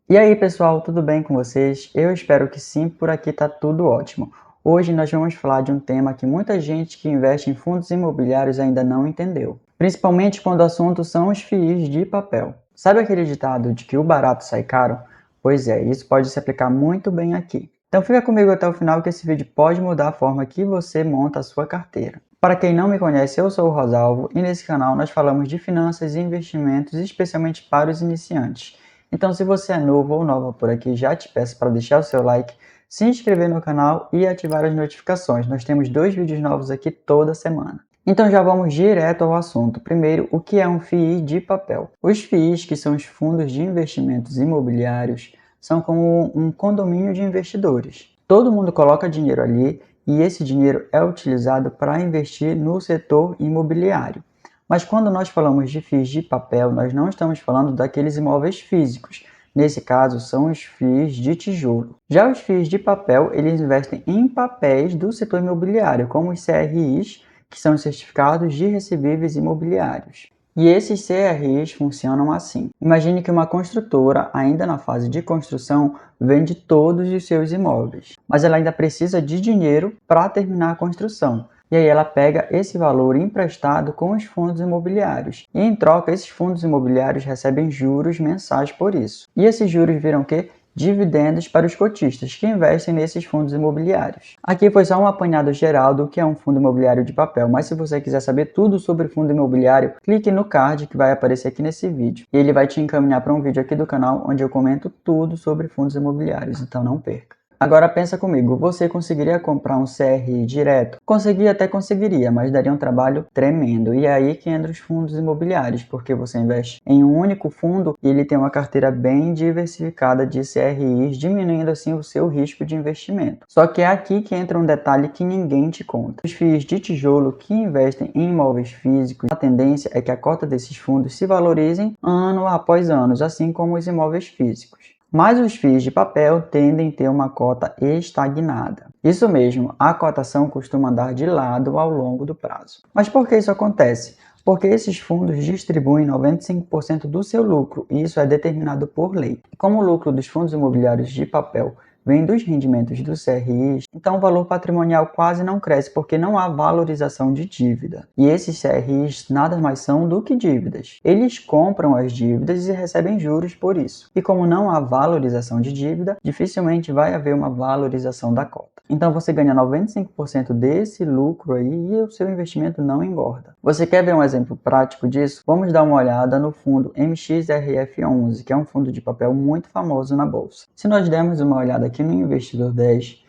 E aí, pessoal, tudo bem com vocês? Eu espero que sim, por aqui tá tudo ótimo. Hoje nós vamos falar de um tema que muita gente que investe em fundos imobiliários ainda não entendeu, principalmente quando o assunto são os FIIs de papel. Sabe aquele ditado de que o barato sai caro? Pois é, isso pode se aplicar muito bem aqui. Então fica comigo até o final que esse vídeo pode mudar a forma que você monta a sua carteira. Para quem não me conhece, eu sou o Rosalvo e nesse canal nós falamos de finanças e investimentos especialmente para os iniciantes. Então, se você é novo ou nova por aqui, já te peço para deixar o seu like, se inscrever no canal e ativar as notificações. Nós temos 2 vídeos novos aqui toda semana. Então já vamos direto ao assunto. Primeiro, o que é um FII de papel? Os FIIs, que são os fundos de investimentos imobiliários, são como um condomínio de investidores. Todo mundo coloca dinheiro ali e esse dinheiro é utilizado para investir no setor imobiliário. Mas quando nós falamos de FIIs de papel, nós não estamos falando daqueles imóveis físicos. Nesse caso, são os FIIs de tijolo. Já os FIIs de papel, eles investem em papéis do setor imobiliário, como os CRIs, que são os certificados de recebíveis imobiliários. E esses CRIs funcionam assim. Imagine que uma construtora, ainda na fase de construção, vende todos os seus imóveis, mas ela ainda precisa de dinheiro para terminar a construção. E aí ela pega esse valor emprestado com os fundos imobiliários. E em troca, esses fundos imobiliários recebem juros mensais por isso. E esses juros viram o quê? Dividendos para os cotistas que investem nesses fundos imobiliários. Aqui foi só um apanhado geral do que é um fundo imobiliário de papel, mas se você quiser saber tudo sobre fundo imobiliário, clique no card que vai aparecer aqui nesse vídeo. E ele vai te encaminhar para um vídeo aqui do canal onde eu comento tudo sobre fundos imobiliários, então não perca. Agora pensa comigo, você conseguiria comprar um CRI direto? Até conseguiria, mas daria um trabalho tremendo. E é aí que entram os fundos imobiliários, porque você investe em um único fundo e ele tem uma carteira bem diversificada de CRIs, diminuindo assim o seu risco de investimento. Só que é aqui que entra um detalhe que ninguém te conta. Os FIIs de tijolo que investem em imóveis físicos, a tendência é que a cota desses fundos se valorizem ano após ano, assim como os imóveis físicos. Mas os FIIs de papel tendem a ter uma cota estagnada. Isso mesmo, a cotação costuma andar de lado ao longo do prazo. Mas por que isso acontece? Porque esses fundos distribuem 95% do seu lucro e isso é determinado por lei. Como o lucro dos fundos imobiliários de papel vem dos rendimentos dos CRIs, então o valor patrimonial quase não cresce porque não há valorização de dívida. E esses CRIs nada mais são do que dívidas. Eles compram as dívidas e recebem juros por isso. E como não há valorização de dívida, dificilmente vai haver uma valorização da cota. Então você ganha 95% desse lucro aí e o seu investimento não engorda. Você quer ver um exemplo prático disso? Vamos dar uma olhada no fundo MXRF11, que é um fundo de papel muito famoso na bolsa. Se nós dermos uma olhada aqui no Investidor 10,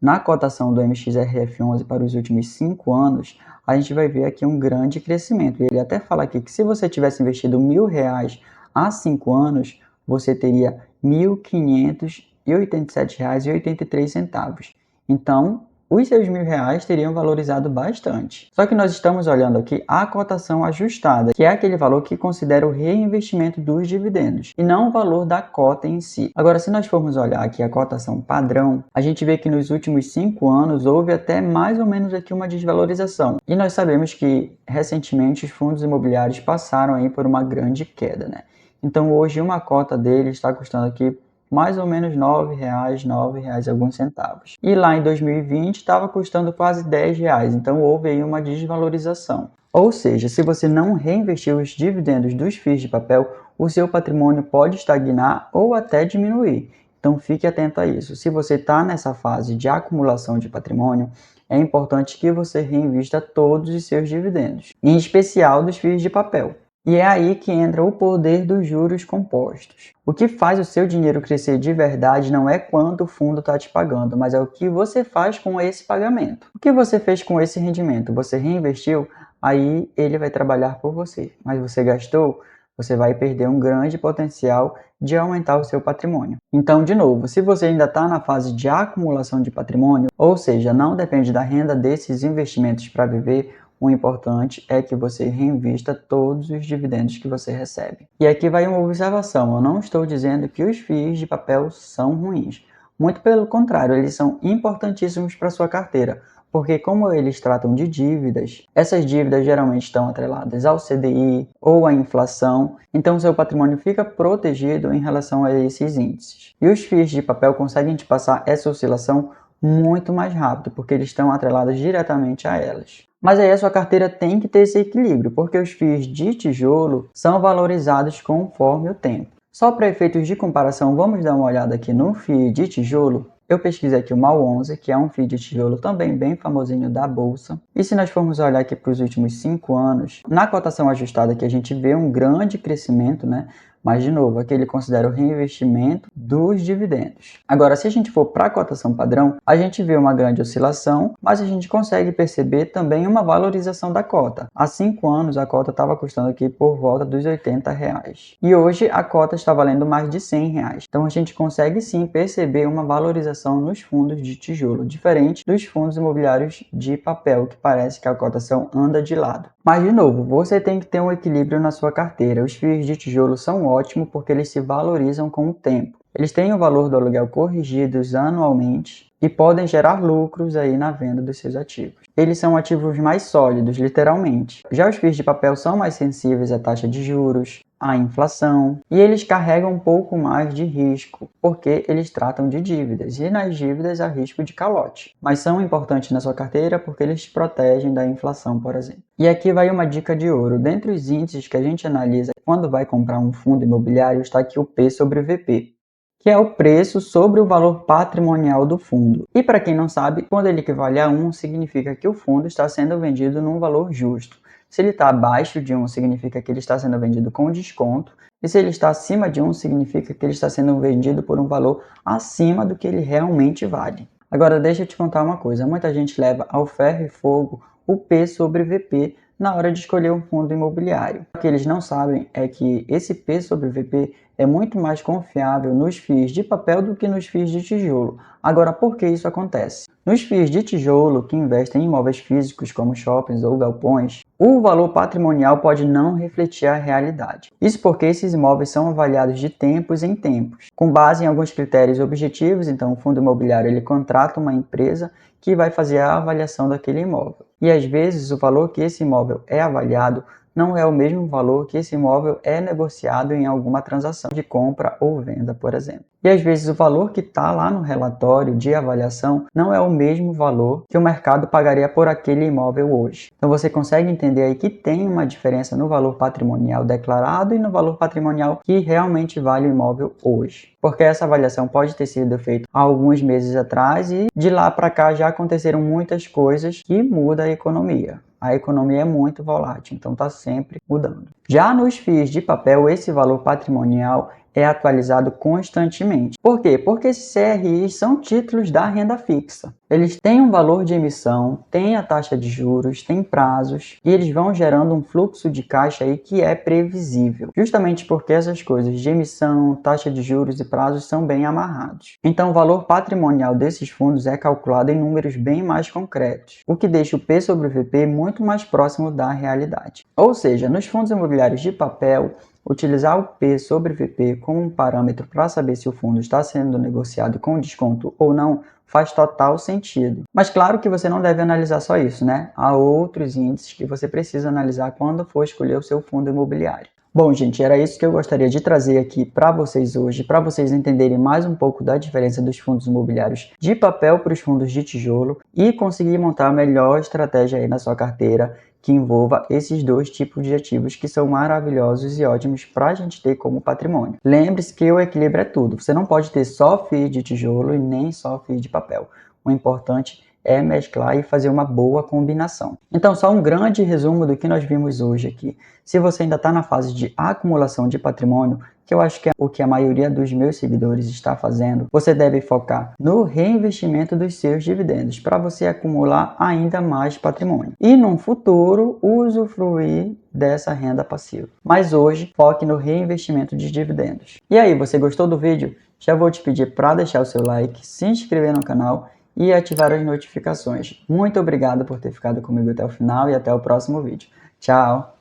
na cotação do MXRF11 para os últimos 5 anos, a gente vai ver aqui um grande crescimento. E ele até fala aqui que se você tivesse investido R$ 1.000 há 5 anos, você teria R$ 1.587,83. Então, os seus R$ 1.000 teriam valorizado bastante. Só que nós estamos olhando aqui a cotação ajustada, que é aquele valor que considera o reinvestimento dos dividendos, e não o valor da cota em si. Agora, se nós formos olhar aqui a cotação padrão, a gente vê que nos últimos 5 anos houve até mais ou menos aqui uma desvalorização. E nós sabemos que, recentemente, os fundos imobiliários passaram aí por uma grande queda, né? Então, hoje, uma cota dele está custando aqui mais ou menos R$ 9,00, R$ 9,00 e alguns centavos. E lá em 2020 estava custando quase R$ 10, então houve aí uma desvalorização. Ou seja, se você não reinvestir os dividendos dos FIIs de papel, o seu patrimônio pode estagnar ou até diminuir. Então fique atento a isso. Se você está nessa fase de acumulação de patrimônio, é importante que você reinvista todos os seus dividendos, em especial dos FIIs de papel. E é aí que entra o poder dos juros compostos. O que faz o seu dinheiro crescer de verdade não é quanto o fundo está te pagando, mas é o que você faz com esse pagamento. O que você fez com esse rendimento? Você reinvestiu? Aí ele vai trabalhar por você. Mas você gastou? Você vai perder um grande potencial de aumentar o seu patrimônio. Então, de novo, se você ainda está na fase de acumulação de patrimônio, ou seja, não depende da renda desses investimentos para viver, o importante é que você reinvista todos os dividendos que você recebe. E aqui vai uma observação, eu não estou dizendo que os FIIs de papel são ruins. Muito pelo contrário, eles são importantíssimos para sua carteira, porque como eles tratam de dívidas, essas dívidas geralmente estão atreladas ao CDI ou à inflação, então seu patrimônio fica protegido em relação a esses índices. E os FIIs de papel conseguem te passar essa oscilação muito mais rápido, porque eles estão atrelados diretamente a elas. Mas aí a sua carteira tem que ter esse equilíbrio, porque os FIIs de tijolo são valorizados conforme o tempo. Só para efeitos de comparação, vamos dar uma olhada aqui no FII de tijolo. Eu pesquisei aqui o MAL11, que é um FII de tijolo também bem famosinho da Bolsa. E se nós formos olhar aqui para os últimos 5 anos, na cotação ajustada aqui a gente vê um grande crescimento, né? Mas, de novo, aqui ele considera o reinvestimento dos dividendos. Agora, se a gente for para a cotação padrão, a gente vê uma grande oscilação, mas a gente consegue perceber também uma valorização da cota. Há 5 anos, a cota estava custando aqui por volta dos R$80. E hoje, a cota está valendo mais de R$100. Então, a gente consegue sim perceber uma valorização nos fundos de tijolo, diferente dos fundos imobiliários de papel, que parece que a cotação anda de lado. Mas, de novo, você tem que ter um equilíbrio na sua carteira. Os FIIs de tijolo são ótimos porque eles se valorizam com o tempo. Eles têm o valor do aluguel corrigidos anualmente e podem gerar lucros aí na venda dos seus ativos. Eles são ativos mais sólidos, literalmente. Já os FIIs de papel são mais sensíveis à taxa de juros, à inflação, e eles carregam um pouco mais de risco, porque eles tratam de dívidas, e nas dívidas há risco de calote. Mas são importantes na sua carteira porque eles te protegem da inflação, por exemplo. E aqui vai uma dica de ouro. Dentre os índices que a gente analisa quando vai comprar um fundo imobiliário, está aqui o P sobre VP, que é o preço sobre o valor patrimonial do fundo. E para quem não sabe, quando ele equivale a 1, significa que o fundo está sendo vendido num valor justo. Se ele está abaixo de 1, significa que ele está sendo vendido com desconto. E se ele está acima de 1, significa que ele está sendo vendido por um valor acima do que ele realmente vale. Agora, deixa eu te contar uma coisa. Muita gente leva ao ferro e fogo o P sobre VP na hora de escolher um fundo imobiliário. O que eles não sabem é que esse P sobre VP é muito mais confiável nos FIIs de papel do que nos FIIs de tijolo. Agora, por que isso acontece? Nos FIIs de tijolo, que investem em imóveis físicos como shoppings ou galpões, o valor patrimonial pode não refletir a realidade. Isso porque esses imóveis são avaliados de tempos em tempos, com base em alguns critérios objetivos. Então, o fundo imobiliário ele contrata uma empresa que vai fazer a avaliação daquele imóvel. E às vezes o valor que esse imóvel é avaliado não é o mesmo valor que esse imóvel é negociado em alguma transação de compra ou venda, por exemplo. E às vezes o valor que está lá no relatório de avaliação não é o mesmo valor que o mercado pagaria por aquele imóvel hoje. Então você consegue entender aí que tem uma diferença no valor patrimonial declarado e no valor patrimonial que realmente vale o imóvel hoje. Porque essa avaliação pode ter sido feita há alguns meses atrás e de lá para cá já aconteceram muitas coisas que mudam a economia. A economia é muito volátil, então está sempre mudando. Já nos FIIs de papel, esse valor patrimonial é atualizado constantemente. Por quê? Porque esses CRIs são títulos da renda fixa. Eles têm um valor de emissão, têm a taxa de juros, têm prazos e eles vão gerando um fluxo de caixa aí que é previsível. Justamente porque essas coisas de emissão, taxa de juros e prazos são bem amarrados. Então o valor patrimonial desses fundos é calculado em números bem mais concretos, o que deixa o P sobre VP muito mais próximo da realidade. Ou seja, nos fundos imobiliários de papel, utilizar o P sobre VP como um parâmetro para saber se o fundo está sendo negociado com desconto ou não faz total sentido. Mas claro que você não deve analisar só isso, né? Há outros índices que você precisa analisar quando for escolher o seu fundo imobiliário. Bom, gente, era isso que eu gostaria de trazer aqui para vocês hoje, para vocês entenderem mais um pouco da diferença dos fundos imobiliários de papel para os fundos de tijolo e conseguir montar a melhor estratégia aí na sua carteira que envolva esses dois tipos de ativos que são maravilhosos e ótimos para a gente ter como patrimônio. Lembre-se que o equilíbrio é tudo. Você não pode ter só FII de tijolo e nem só FII de papel. O importante é mesclar e fazer uma boa combinação. Então, só um grande resumo do que nós vimos hoje aqui. Se você ainda está na fase de acumulação de patrimônio, que eu acho que é o que a maioria dos meus seguidores está fazendo, você deve focar no reinvestimento dos seus dividendos para você acumular ainda mais patrimônio. E no futuro, usufruir dessa renda passiva. Mas hoje, foque no reinvestimento de dividendos. E aí, você gostou do vídeo? Já vou te pedir para deixar o seu like, se inscrever no canal e ativar as notificações. Muito obrigado por ter ficado comigo até o final e até o próximo vídeo. Tchau!